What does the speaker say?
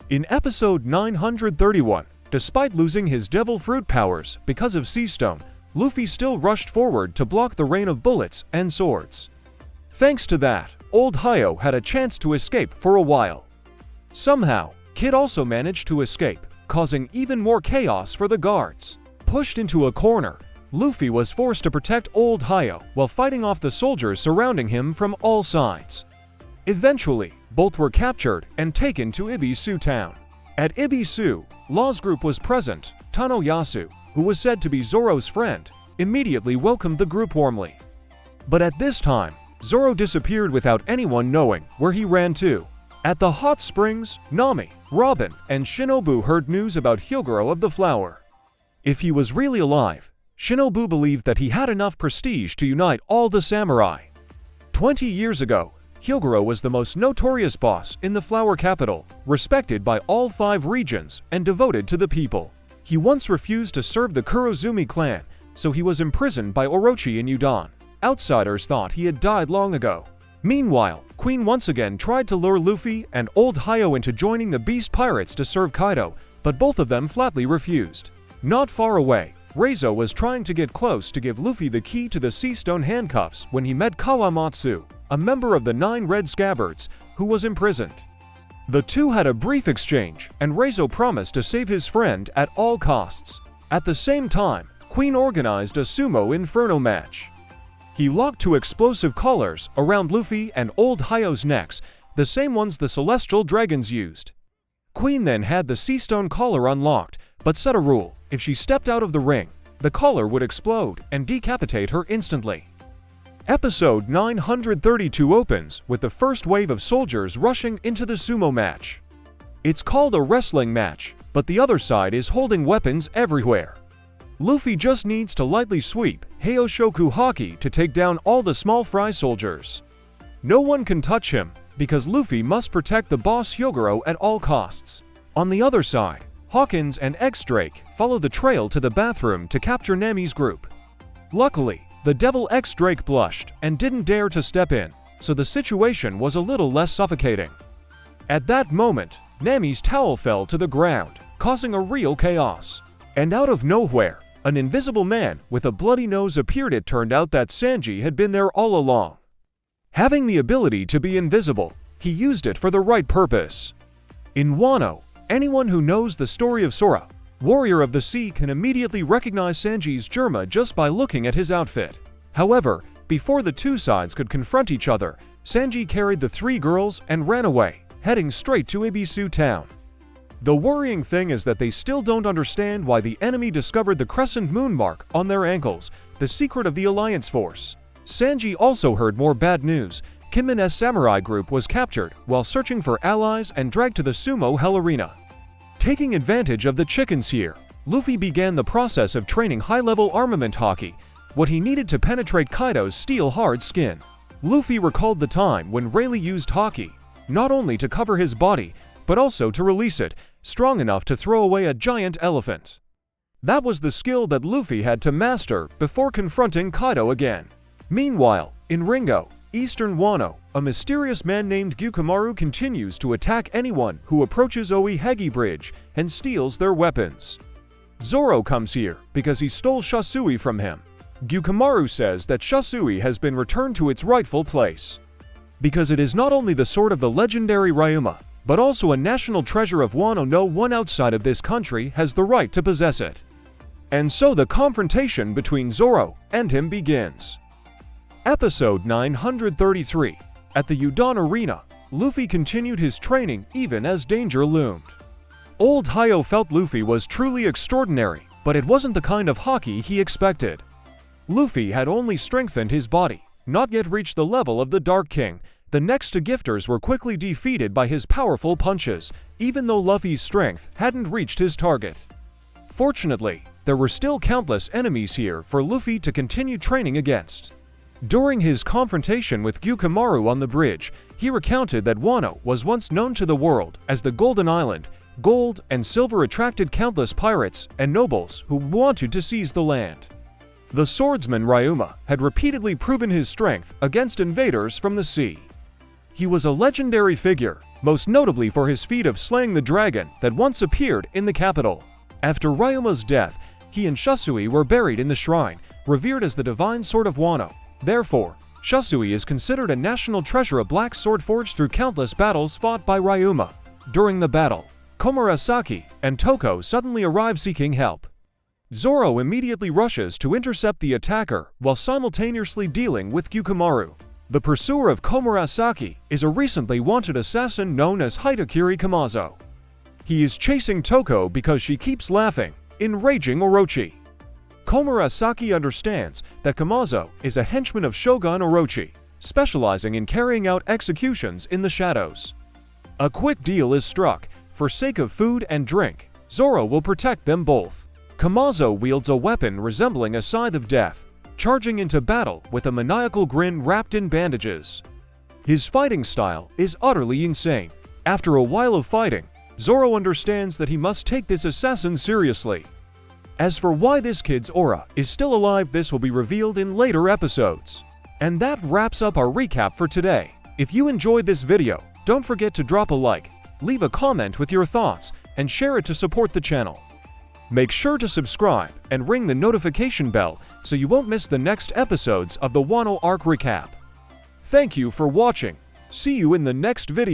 In episode 931, despite losing his devil fruit powers because of Sea Stone, Luffy still rushed forward to block the rain of bullets and swords. Thanks to that, Old Hyo had a chance to escape for a while. Somehow, Kid also managed to escape, causing even more chaos for the guards. Pushed into a corner, Luffy was forced to protect Old Hyo while fighting off the soldiers surrounding him from all sides. Eventually, both were captured and taken to Ibisu town. At Ibisu, Law's group was present. Tanoyasu, who was said to be Zoro's friend, immediately welcomed the group warmly. But at this time, Zoro disappeared without anyone knowing where he ran to. At the hot springs, Nami, Robin, and Shinobu heard news about Hyogoro of the Flower. If he was really alive, Shinobu believed that he had enough prestige to unite all the samurai. 20 years ago, Hyogoro was the most notorious boss in the Flower Capital, respected by all 5 regions and devoted to the people. He once refused to serve the Kurozumi clan, so he was imprisoned by Orochi in Udon. Outsiders thought he had died long ago. Meanwhile, Queen once again tried to lure Luffy and Old Hyo into joining the Beast Pirates to serve Kaido, but both of them flatly refused. Not far away, Reizo was trying to get close to give Luffy the key to the Sea Stone handcuffs when he met Kawamatsu, a member of the 9 Red Scabbards, who was imprisoned. The two had a brief exchange, and Reizo promised to save his friend at all costs. At the same time, Queen organized a sumo inferno match. He locked 2 explosive collars around Luffy and Old Hyo's necks, the same ones the Celestial Dragons used. Queen then had the Sea Stone collar unlocked, but set a rule: if she stepped out of the ring, the collar would explode and decapitate her instantly. Episode 932 opens with the first wave of soldiers rushing into the sumo match. It's called a wrestling match, but the other side is holding weapons everywhere. Luffy just needs to lightly sweep Heishoku Haki to take down all the small fry soldiers. No one can touch him, because Luffy must protect the boss Hyogoro at all costs. On the other side, Hawkins and X-Drake follow the trail to the bathroom to capture Nami's group. Luckily, the Devil X-Drake blushed and didn't dare to step in, so the situation was a little less suffocating. At that moment, Nami's towel fell to the ground, causing a real chaos. And out of nowhere, an invisible man with a bloody nose appeared. It turned out that Sanji had been there all along. Having the ability to be invisible, he used it for the right purpose. In Wano, anyone who knows the story of Sora, Warrior of the Sea, can immediately recognize Sanji's Germa just by looking at his outfit. However, before the two sides could confront each other, Sanji carried the 3 girls and ran away, heading straight to Ibisu town. The worrying thing is that they still don't understand why the enemy discovered the crescent moon mark on their ankles, the secret of the Alliance Force. Sanji also heard more bad news. Kinmen's samurai group was captured while searching for allies and dragged to the sumo hell arena. Taking advantage of the chickens here, Luffy began the process of training high-level armament haki, what he needed to penetrate Kaido's steel-hard skin. Luffy recalled the time when Rayleigh used haki, not only to cover his body, but also to release it, strong enough to throw away a giant elephant. That was the skill that Luffy had to master before confronting Kaido again. Meanwhile, in Ringo, Eastern Wano, a mysterious man named Gyukimaru continues to attack anyone who approaches Oihegi Bridge and steals their weapons. Zoro comes here because he stole Shasui from him. Gyukimaru says that Shasui has been returned to its rightful place, because it is not only the sword of the legendary Ryuma, but also a national treasure of Wano. No one outside of this country has the right to possess it. And so the confrontation between Zoro and him begins. Episode 933. At the Udon Arena, Luffy continued his training even as danger loomed. Old Hyo felt Luffy was truly extraordinary, but it wasn't the kind of haki he expected. Luffy had only strengthened his body, not yet reached the level of the Dark King. The next two gifters were quickly defeated by his powerful punches, even though Luffy's strength hadn't reached his target. Fortunately, there were still countless enemies here for Luffy to continue training against. During his confrontation with Gyukimaru on the bridge, he recounted that Wano was once known to the world as the Golden Island. Gold and silver attracted countless pirates and nobles who wanted to seize the land. The swordsman Ryuma had repeatedly proven his strength against invaders from the sea. He was a legendary figure, most notably for his feat of slaying the dragon that once appeared in the capital. After Ryuma's death, he and Shusui were buried in the shrine, revered as the divine sword of Wano. Therefore, Shusui is considered a national treasure, a black sword forged through countless battles fought by Ryuma. During the battle, Komurasaki and Toko suddenly arrive seeking help. Zoro immediately rushes to intercept the attacker while simultaneously dealing with Gyukumaru. The pursuer of Komurasaki is a recently wanted assassin known as Hitakiri Kamazo. He is chasing Toko because she keeps laughing, enraging Orochi. Komurasaki understands that Kamazo is a henchman of Shogun Orochi, specializing in carrying out executions in the shadows. A quick deal is struck. For sake of food and drink, Zoro will protect them both. Kamazo wields a weapon resembling a scythe of death, charging into battle with a maniacal grin wrapped in bandages. His fighting style is utterly insane. After a while of fighting, Zoro understands that he must take this assassin seriously. As for why this kid's aura is still alive, this will be revealed in later episodes. And that wraps up our recap for today. If you enjoyed this video, don't forget to drop a like, leave a comment with your thoughts, and share it to support the channel. Make sure to subscribe and ring the notification bell so you won't miss the next episodes of the Wano arc recap. Thank you for watching. See you in the next video.